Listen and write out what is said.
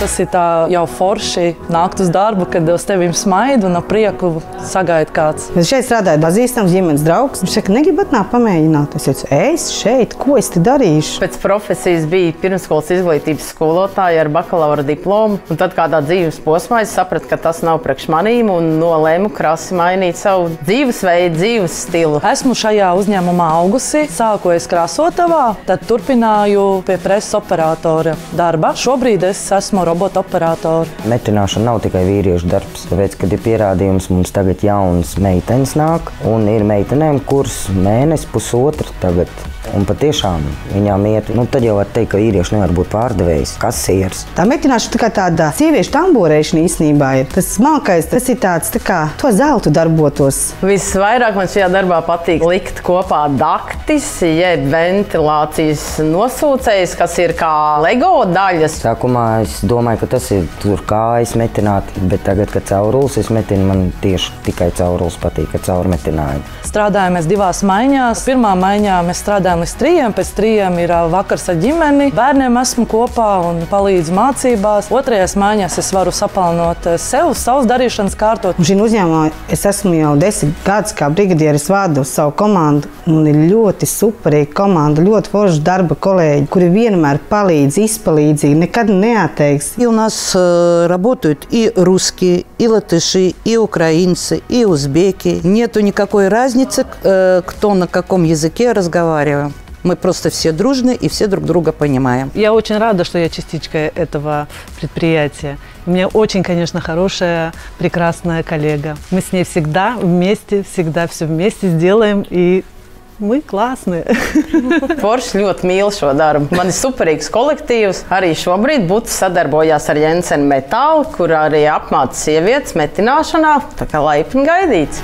Tas ir tā jau forši nākt uz darbu, kad uz tevim smaida un ar prieku sagaida kāds. Es šeit strādāju pazīstams ģimenes draugs. Viņš saka, negribat nāk pamēģināt. Es teicu, es šeit, ko es te darīšu? Pēc profesijas bija pirmsskolas izglītības skolotāja ar bakalaura diplomu. Un tad kādā dzīves posmā es sapratu, ka tas nav priekš manīm un nolēmu krasi mainīt savu dzīvesveidu, dzīves stilu. Esmu šajā uzņēmumā augusi, sāku es krāsotavā, tad turpināju pie preses operatora darba. Šobrīd es esmu robota operators. Metināšana nav tikai vīriešu darbs, tāpēc, kad ir pierādījums, mums tagad jaunas meitenes nāk, un ir meitenēm kurs mēnesi, pusotru tagad. Un patiešām viņām iet, tad jau var teikt, ka vīrieši nevar būt pārdevējs, kasieris. Tā metināšana kā tāda sieviešu tamborēšana īstenībā ir. Tas smalkais, tas ir tāds, tā kā to zeltu darbotos. Visvairāk man šajā darbā patīk likt kopā daktis, jeb ventilācijas nosūcējs, kas ir kā Lego daļas. Sākumā es domāju, ka tas ir tur kājas metināt, bet tagad, kad caurules es metinu, man tieši tikai caurules patīk, ka caurmetināju. Strādājam mēs divās maiņās. Pirmā maiņā mēs strādājam līdz 3, pēc 3 ir vakars ar ģimeni. Bērniem esmu kopā un palīdzu mācībās. Otrajās maiņās es varu sapalnot sev, savus darīšanas kārtot. Un šī uzņēmumā es esmu jau 10 gadus kā brigadieris vadu savu komandu. Un ir ļoti superīga komanda, ļoti forši darba kolēģi, kuri vienmēr palīdz, izpalīdzīgi, nekad neatteiks. И у нас работают и русские, и латыши, и украинцы, и узбеки. Нету никакой разницы, кто на каком языке разговариваем. Мы просто все дружны и все друг друга понимаем. Я очень рада, что я частичка этого предприятия. У меня очень, конечно, хорошая, прекрасная коллега. Мы с ней всегда вместе, всегда все вместе сделаем, и мы классные. Forši ļoti mīl šo darbu. Man ir superīgs kolektīvs. Arī šobrīd Buts sadarbojās ar Jensen Metālu, kur arī apmāca sievietes metināšanā. Tā kā laipni gaidīts.